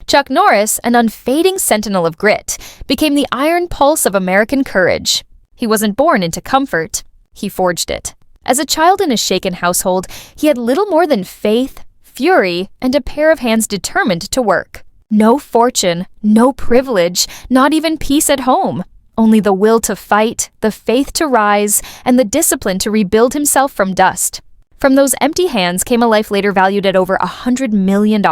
Chuck Norris, an unfading sentinel of grit, became the iron pulse of American courage. He wasn't born into comfort. He forged it. As a child in a shaken household, he had little more than faith, fury, and a pair of hands determined to work. No fortune, no privilege, not even peace at home. Only the will to fight, the faith to rise, and the discipline to rebuild himself from dust. From those empty hands came a life later valued at over $100 million.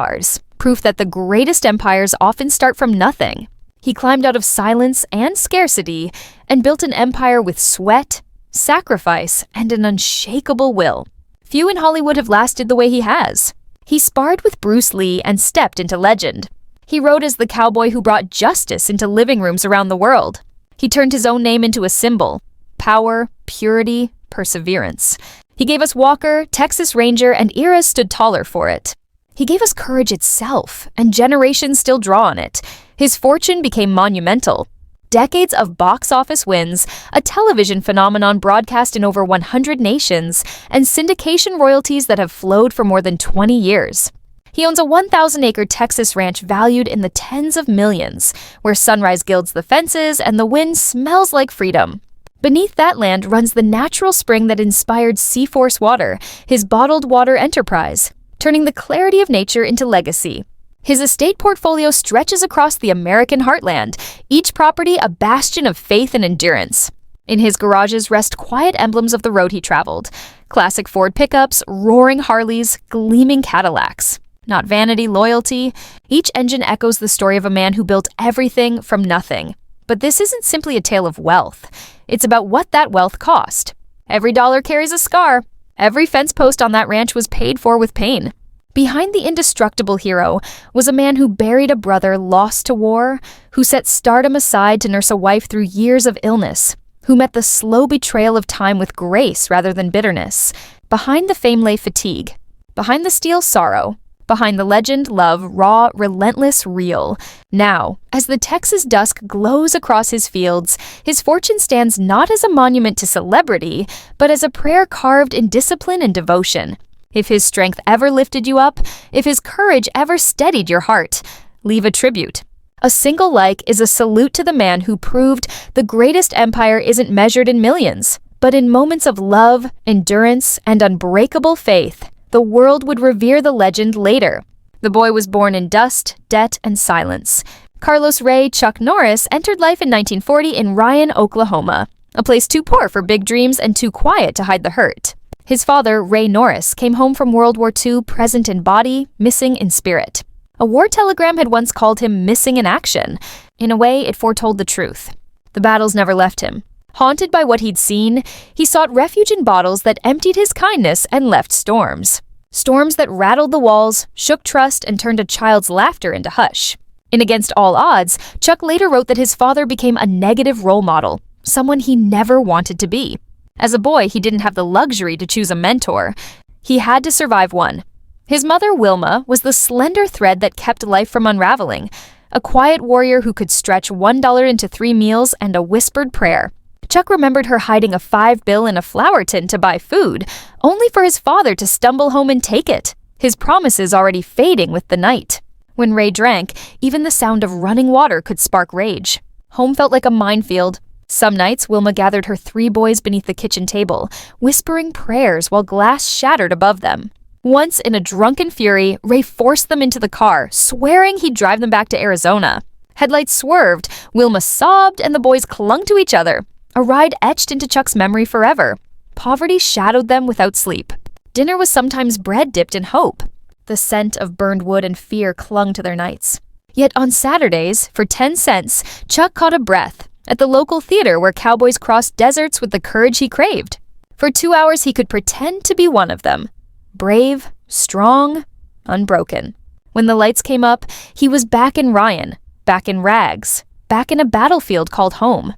Proof that the greatest empires often start from nothing. He climbed out of silence and scarcity and built an empire with sweat, sacrifice, and an unshakable will. Few in Hollywood have lasted the way he has. He sparred with Bruce Lee and stepped into legend. He rode as the cowboy who brought justice into living rooms around the world. He turned his own name into a symbol: power, purity, perseverance. He gave us Walker, Texas Ranger, and eras stood taller for it. He gave us courage itself, and generations still draw on it. His fortune became monumental. Decades of box office wins, a television phenomenon broadcast in over 100 nations, and syndication royalties that have flowed for more than 20 years. He owns a 1,000-acre Texas ranch valued in the tens of millions, where sunrise gilds the fences and the wind smells like freedom. Beneath that land runs the natural spring that inspired Seaforce Water, his bottled water enterprise, turning the clarity of nature into legacy. His estate portfolio stretches across the American heartland, each property a bastion of faith and endurance. In his garages rest quiet emblems of the road he traveled: classic Ford pickups, roaring Harleys, gleaming Cadillacs. Not vanity, loyalty. Each engine echoes the story of a man who built everything from nothing. But this isn't simply a tale of wealth. It's about what that wealth cost. Every dollar carries a scar. Every fence post on that ranch was paid for with pain. Behind the indestructible hero was a man who buried a brother lost to war, who set stardom aside to nurse a wife through years of illness, who met the slow betrayal of time with grace rather than bitterness. Behind the fame lay fatigue. Behind the steel, sorrow. Behind the legend, love, raw, relentless, real. Now, as the Texas dusk glows across his fields, his fortune stands not as a monument to celebrity, but as a prayer carved in discipline and devotion. If his strength ever lifted you up, if his courage ever steadied your heart, leave a tribute. A single like is a salute to the man who proved the greatest empire isn't measured in millions, but in moments of love, endurance, and unbreakable faith. The world would revere the legend later. The boy was born in dust, debt, and silence. Carlos Ray Chuck Norris entered life in 1940 in Ryan, Oklahoma, a place too poor for big dreams and too quiet to hide the hurt. His father, Ray Norris, came home from World War II present in body, missing in spirit. A war telegram had once called him missing in action. In a way, it foretold the truth. The battles never left him. Haunted by what he'd seen, he sought refuge in bottles that emptied his kindness and left storms. Storms that rattled the walls, shook trust, and turned a child's laughter into hush. In Against All Odds, Chuck later wrote that his father became a negative role model, someone he never wanted to be. As a boy, he didn't have the luxury to choose a mentor. He had to survive one. His mother, Wilma, was the slender thread that kept life from unraveling, a quiet warrior who could stretch $1 into 3 meals and a whispered prayer. Chuck remembered her hiding a $5 bill in a flour tin to buy food, only for his father to stumble home and take it, his promises already fading with the night. When Ray drank, even the sound of running water could spark rage. Home felt like a minefield. Some nights, Wilma gathered her 3 boys beneath the kitchen table, whispering prayers while glass shattered above them. Once, in a drunken fury, Ray forced them into the car, swearing he'd drive them back to Arizona. Headlights swerved, Wilma sobbed, and the boys clung to each other. A ride etched into Chuck's memory forever. Poverty shadowed them without sleep. Dinner was sometimes bread dipped in hope. The scent of burned wood and fear clung to their nights. Yet on Saturdays, for 10 cents, Chuck caught a breath at the local theater where cowboys crossed deserts with the courage he craved. For 2 hours, he could pretend to be one of them. Brave, strong, unbroken. When the lights came up, he was back in Ryan, back in rags, back in a battlefield called home.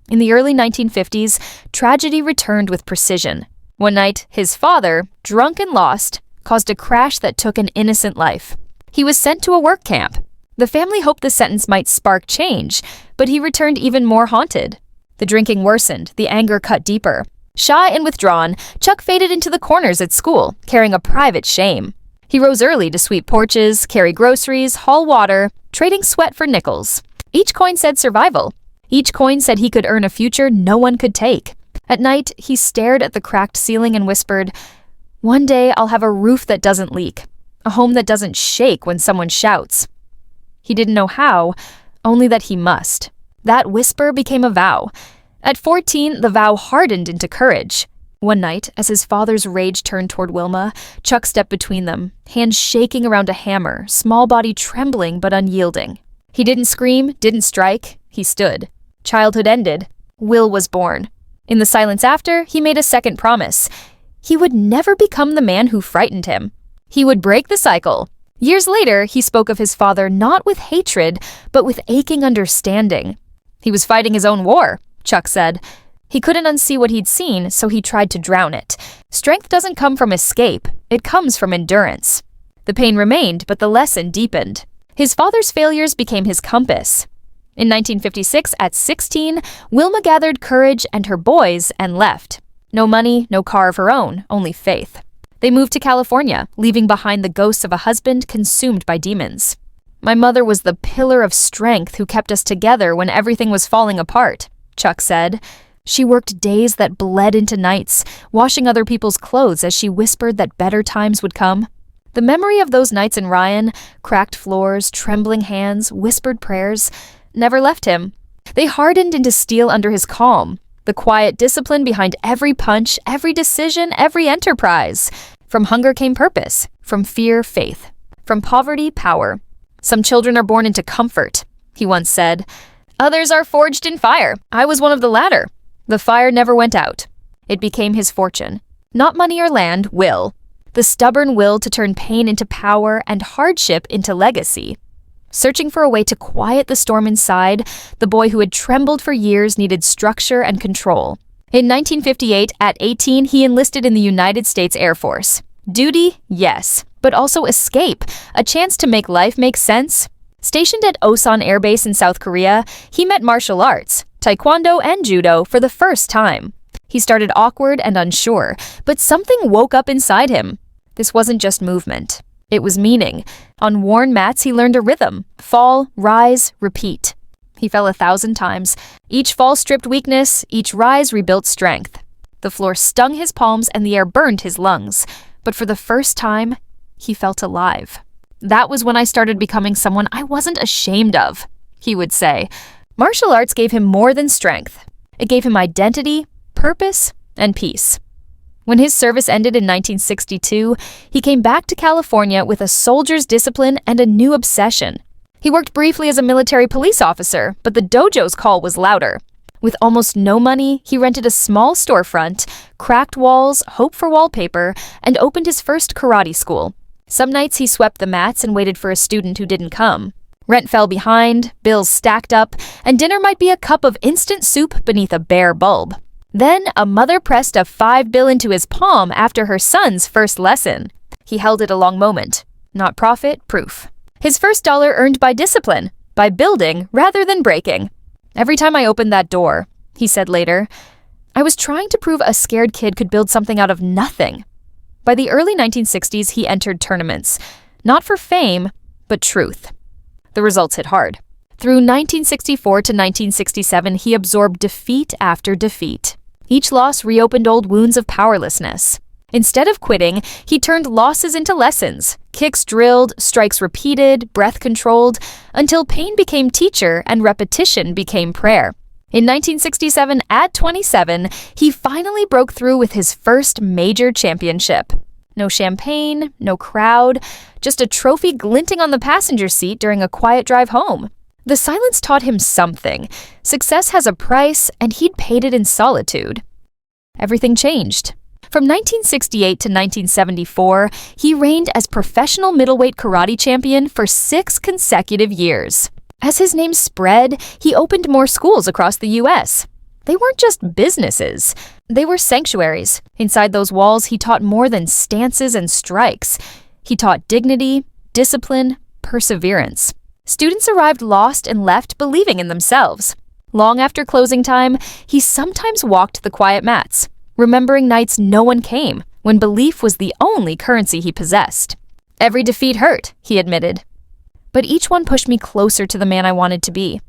In the early 1950s, tragedy returned with precision. One night, his father, drunk and lost, caused a crash that took an innocent life. He was sent to a work camp. The family hoped the sentence might spark change, but he returned even more haunted. The drinking worsened, the anger cut deeper. Shy and withdrawn, Chuck faded into the corners at school, carrying a private shame. He rose early to sweep porches, carry groceries, haul water, trading sweat for nickels. Each coin said survival. Each coin said he could earn a future no one could take. At night, he stared at the cracked ceiling and whispered, "One day I'll have a roof that doesn't leak, a home that doesn't shake when someone shouts." He didn't know how, only that he must. That whisper became a vow. At 14, the vow hardened into courage. One night, as his father's rage turned toward Wilma, Chuck stepped between them, hands shaking around a hammer, small body trembling but unyielding. He didn't scream, didn't strike. He stood. Childhood ended. Will was born. In the silence after, he made a second promise. He would never become the man who frightened him. He would break the cycle. Years later, he spoke of his father not with hatred, but with aching understanding. He was fighting his own war, Chuck said. He couldn't unsee what he'd seen, so he tried to drown it. Strength doesn't come from escape, it comes from endurance. The pain remained, but the lesson deepened. His father's failures became his compass. In 1956, at 16, Wilma gathered courage and her boys and left. No money, no car of her own, only faith. They moved to California, leaving behind the ghosts of a husband consumed by demons. "My mother was the pillar of strength who kept us together when everything was falling apart," Chuck said. She worked days that bled into nights, washing other people's clothes as she whispered that better times would come. The memory of those nights in Ryan, cracked floors, trembling hands, whispered prayers, never left him. They hardened into steel under his calm, the quiet discipline behind every punch, every decision, every enterprise. From hunger came purpose, from fear, faith, from poverty, power. "Some children are born into comfort," he once said. "Others are forged in fire. I was one of the latter." The fire never went out. It became his fortune. Not money or land, will. The stubborn will to turn pain into power and hardship into legacy. Searching for a way to quiet the storm inside, the boy who had trembled for years needed structure and control. In 1958, at 18, he enlisted in the United States Air Force. Duty, yes, but also escape, a chance to make life make sense. Stationed at Osan Air Base in South Korea, he met martial arts, taekwondo and judo for the first time. He started awkward and unsure, but something woke up inside him. This wasn't just movement. It was meaning. On worn mats, he learned a rhythm. Fall, rise, repeat. He fell 1,000 times. Each fall stripped weakness, each rise rebuilt strength. The floor stung his palms and the air burned his lungs. But for the first time, he felt alive. "That was when I started becoming someone I wasn't ashamed of," he would say. Martial arts gave him more than strength. It gave him identity, purpose, and peace. When his service ended in 1962, he came back to California with a soldier's discipline and a new obsession. He worked briefly as a military police officer, but the dojo's call was louder. With almost no money, he rented a small storefront, cracked walls, hoped for wallpaper, and opened his first karate school. Some nights he swept the mats and waited for a student who didn't come. Rent fell behind, bills stacked up, and dinner might be a cup of instant soup beneath a bare bulb. Then a mother pressed a $5 bill into his palm after her son's first lesson. He held it a long moment. Not profit, proof. His first dollar earned by discipline, by building rather than breaking. "Every time I opened that door," he said later, "I was trying to prove a scared kid could build something out of nothing." By the early 1960s, he entered tournaments, not for fame, but truth. The results hit hard. Through 1964 to 1967, he absorbed defeat after defeat. Each loss reopened old wounds of powerlessness. Instead of quitting, he turned losses into lessons, kicks drilled, strikes repeated, breath controlled, until pain became teacher and repetition became prayer. In 1967, at 27, he finally broke through with his first major championship. No champagne, no crowd, just a trophy glinting on the passenger seat during a quiet drive home. The silence taught him something. Success has a price, and he'd paid it in solitude. Everything changed. From 1968 to 1974, he reigned as professional middleweight karate champion for 6 consecutive years. As his name spread, he opened more schools across the U.S. They weren't just businesses. They were sanctuaries. Inside those walls, he taught more than stances and strikes. He taught dignity, discipline, perseverance. Students arrived lost and left believing in themselves. Long after closing time, he sometimes walked the quiet mats, remembering nights no one came, when belief was the only currency he possessed. Every defeat hurt, he admitted. But each one pushed me closer to the man I wanted to be.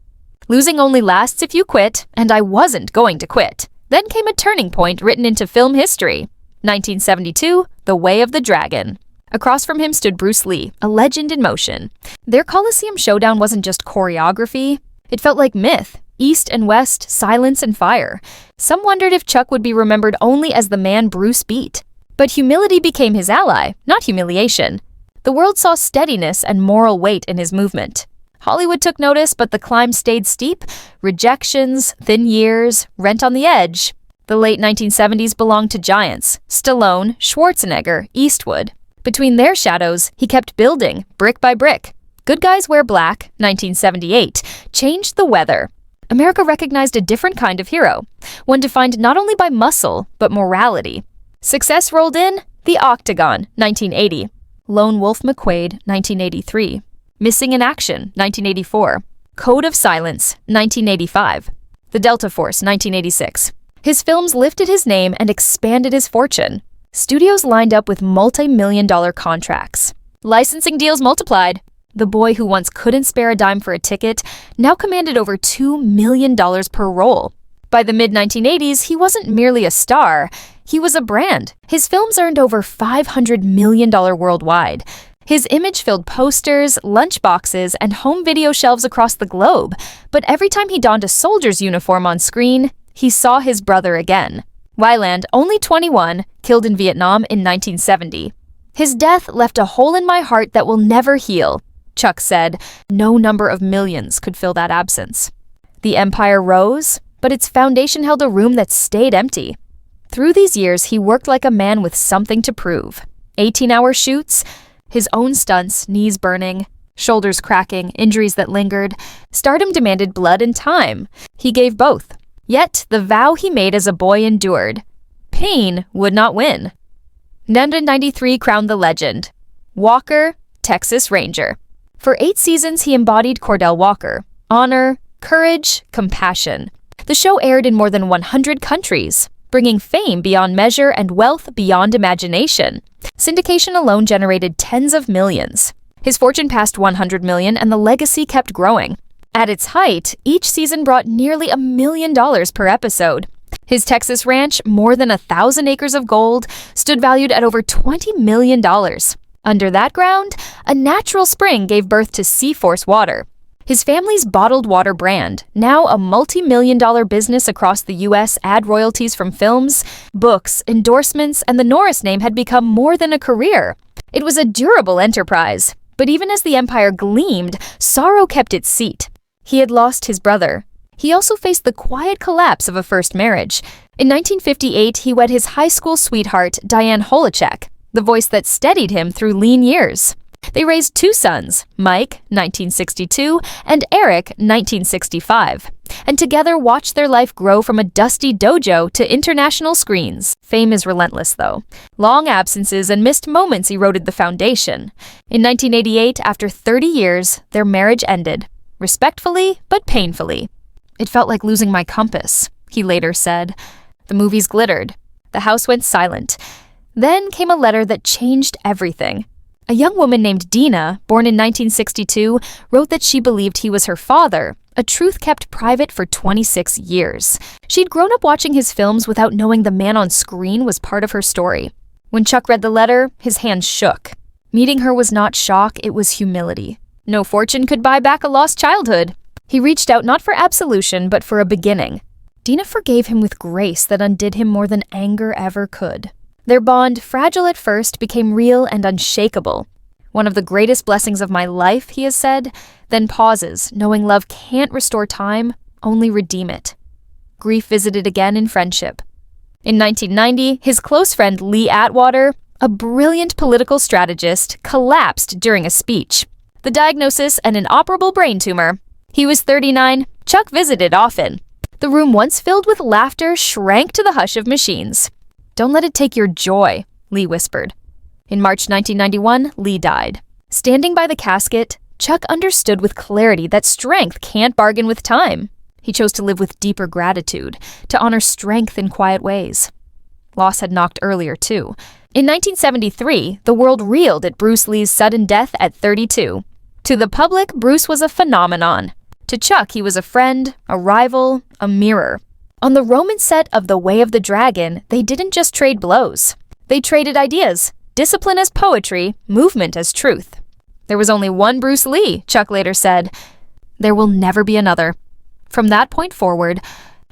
Losing only lasts if you quit, and I wasn't going to quit. Then came a turning point written into film history. 1972, The Way of the Dragon. Across from him stood Bruce Lee, a legend in motion. Their Coliseum showdown wasn't just choreography. It felt like myth. East and West, silence and fire. Some wondered if Chuck would be remembered only as the man Bruce beat. But humility became his ally, not humiliation. The world saw steadiness and moral weight in his movement. Hollywood took notice, but the climb stayed steep. Rejections, thin years, rent on the edge. The late 1970s belonged to giants: Stallone, Schwarzenegger, Eastwood. Between their shadows, he kept building, brick by brick. Good Guys Wear Black, 1978, changed the weather. America recognized a different kind of hero, one defined not only by muscle, but morality. Success rolled in, The Octagon, 1980. Lone Wolf McQuade, 1983. Missing in Action, 1984. Code of Silence, 1985. The Delta Force, 1986. His films lifted his name and expanded his fortune. Studios lined up with multi-million-dollar contracts. Licensing deals multiplied. The boy who once couldn't spare a dime for a ticket now commanded over $2 million per role. By the mid-1980s, he wasn't merely a star, he was a brand. His films earned over $500 million worldwide. His image filled posters, lunchboxes, and home video shelves across the globe. But every time he donned a soldier's uniform on screen, he saw his brother again. Weiland, only 21, killed in Vietnam in 1970. His death left a hole in my heart that will never heal. Chuck said, no number of millions could fill that absence. The empire rose, but its foundation held a room that stayed empty. Through these years, he worked like a man with something to prove. 18-hour shoots, his own stunts, knees burning, shoulders cracking, injuries that lingered. Stardom demanded blood and time. He gave both. Yet, the vow he made as a boy endured. Pain would not win. 1993 crowned the legend. Walker, Texas Ranger. For 8 seasons, he embodied Cordell Walker. Honor, courage, compassion. The show aired in more than 100 countries, bringing fame beyond measure and wealth beyond imagination. Syndication alone generated tens of millions. His fortune passed $100 million, and the legacy kept growing. At its height, each season brought nearly $1 million per episode. His Texas ranch, more than 1,000 acres of gold, stood valued at over $20 million. Under that ground, a natural spring gave birth to Seaforce Water. His family's bottled water brand, now a multi-million-dollar business across the U.S., ad royalties from films, books, endorsements, and the Norris name had become more than a career. It was a durable enterprise. But even as the empire gleamed, sorrow kept its seat. He had lost his brother. He also faced the quiet collapse of a first marriage. In 1958, he wed his high school sweetheart, Diane Holacek, the voice that steadied him through lean years. They raised 2 sons, Mike, 1962, and Eric, 1965, and together watched their life grow from a dusty dojo to international screens. Fame is relentless, though. Long absences and missed moments eroded the foundation. In 1988, after 30 years, their marriage ended. Respectfully, but painfully. It felt like losing my compass, he later said. The movies glittered. The house went silent. Then came a letter that changed everything. A young woman named Dina, born in 1962, wrote that she believed he was her father, a truth kept private for 26 years. She'd grown up watching his films without knowing the man on screen was part of her story. When Chuck read the letter, his hands shook. Meeting her was not shock, it was humility. No fortune could buy back a lost childhood. He reached out not for absolution, but for a beginning. Dina forgave him with grace that undid him more than anger ever could. Their bond, fragile at first, became real and unshakable. One of the greatest blessings of my life, he has said, then pauses, knowing love can't restore time, only redeem it. Grief visited again in friendship. In 1990, his close friend Lee Atwater, a brilliant political strategist, collapsed during a speech. The diagnosis, an inoperable brain tumor. He was 39. Chuck visited often. The room once filled with laughter shrank to the hush of machines. Don't let it take your joy, Lee whispered. In March 1991, Lee died. Standing by the casket, Chuck understood with clarity that strength can't bargain with time. He chose to live with deeper gratitude, to honor strength in quiet ways. Loss had knocked earlier, too. In 1973, the world reeled at Bruce Lee's sudden death at 32. To the public, Bruce was a phenomenon. To Chuck, he was a friend, a rival, a mirror. On the Roman set of The Way of the Dragon, they didn't just trade blows. They traded ideas, discipline as poetry, movement as truth. There was only one Bruce Lee, Chuck later said. There will never be another. From that point forward,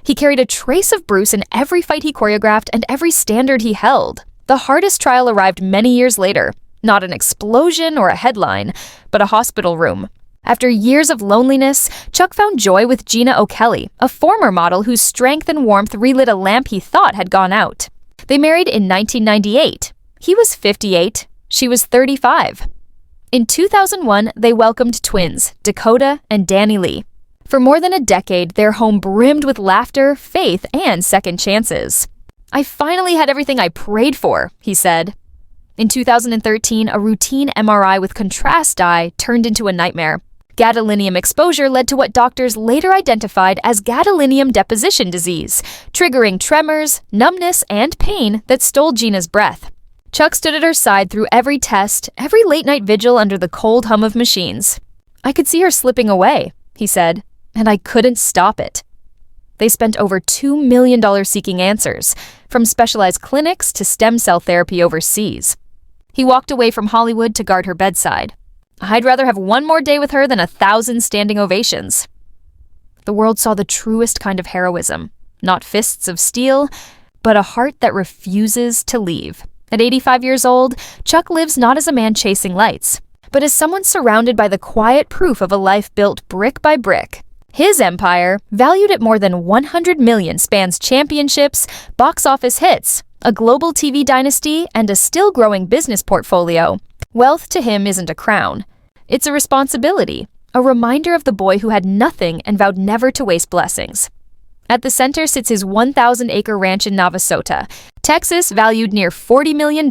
he carried a trace of Bruce in every fight he choreographed and every standard he held. The hardest trial arrived many years later. Not an explosion or a headline, but a hospital room. After years of loneliness, Chuck found joy with Gina O'Kelly, a former model whose strength and warmth relit a lamp he thought had gone out. They married in 1998. He was 58, she was 35. In 2001, they welcomed twins, Dakota and Danny Lee. For more than a decade, their home brimmed with laughter, faith, and second chances. I finally had everything I prayed for, he said. In 2013, a routine MRI with contrast dye turned into a nightmare. Gadolinium exposure led to what doctors later identified as gadolinium deposition disease, triggering tremors, numbness, and pain that stole Gina's breath. Chuck stood at her side through every test, every late-night vigil under the cold hum of machines. I could see her slipping away, he said, and I couldn't stop it. They spent over $2 million seeking answers, from specialized clinics to stem cell therapy overseas. He walked away from Hollywood to guard her bedside. I'd rather have one more day with her than 1,000 standing ovations. The world saw the truest kind of heroism, not fists of steel, but a heart that refuses to leave. At 85 years old, Chuck lives not as a man chasing lights, but as someone surrounded by the quiet proof of a life built brick by brick. His empire, valued at more than $100 million, spans championships, box office hits, a global TV dynasty, and a still-growing business portfolio. Wealth to him isn't a crown. It's a responsibility, a reminder of the boy who had nothing and vowed never to waste blessings. At the center sits his 1,000-acre ranch in Navasota, Texas, valued near $40 million,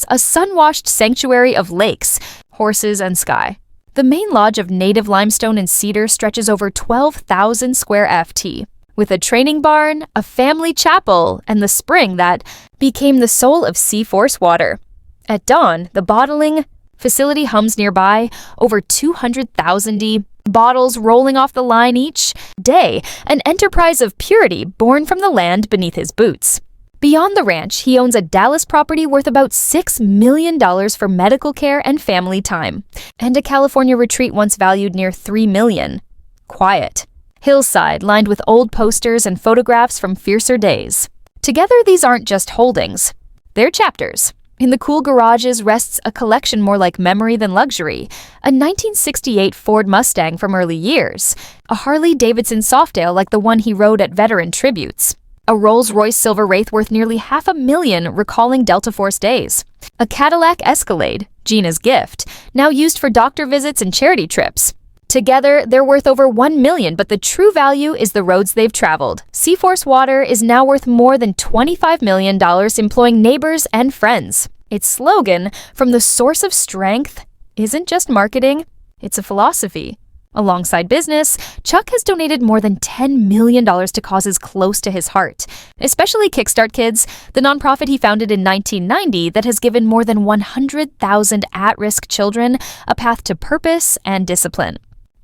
a sun-washed sanctuary of lakes, horses, and sky. The main lodge of native limestone and cedar stretches over 12,000 square ft, with a training barn, a family chapel, and the spring that became the soul of Sea-Force water. At dawn, the bottling facility hums nearby, over 200,000 bottles rolling off the line each day, an enterprise of purity born from the land beneath his boots. Beyond the ranch, he owns a Dallas property worth about $6 million for medical care and family time, and a California retreat once valued near $3 million. Quiet. Hillside lined with old posters and photographs from fiercer days. Together, these aren't just holdings. They're chapters. In the cool garages rests a collection more like memory than luxury, a 1968 Ford Mustang from early years, a Harley-Davidson Softail like the one he rode at veteran tributes, a Rolls-Royce Silver Wraith worth nearly $500,000 recalling Delta Force days, a Cadillac Escalade, Gina's gift, now used for doctor visits and charity trips. Together, they're worth over $1 million, but the true value is the roads they've traveled. Sea-Force Water is now worth more than $25 million, employing neighbors and friends. Its slogan, "From the source of strength," isn't just marketing, it's a philosophy. Alongside business, Chuck has donated more than $10 million to causes close to his heart, especially Kickstart Kids, the nonprofit he founded in 1990 that has given more than 100,000 at-risk children a path to purpose and discipline.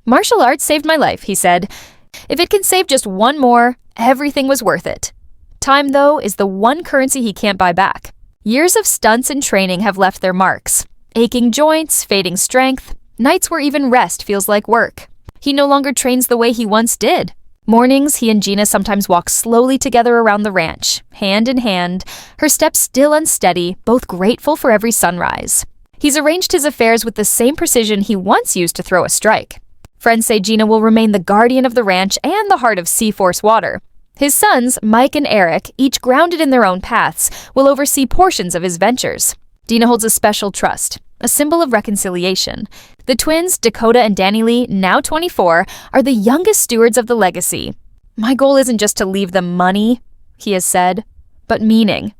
"Martial arts saved my life," he said. "If it can save just one more, everything was worth it." Time, though, is the one currency he can't buy back. Years of stunts and training have left their marks. Aching joints, fading strength, nights where even rest feels like work. He no longer trains the way he once did. Mornings, he and Gina sometimes walk slowly together around the ranch, hand in hand, her steps still unsteady, both grateful for every sunrise. He's arranged his affairs with the same precision he once used to throw a strike. Friends say Gina will remain the guardian of the ranch and the heart of Sea-Force Water. His sons, Mike and Eric, each grounded in their own paths, will oversee portions of his ventures. Gina holds a special trust, a symbol of reconciliation. The twins, Dakota and Danny Lee, now 24, are the youngest stewards of the legacy. "My goal isn't just to leave them money," he has said, "but meaning.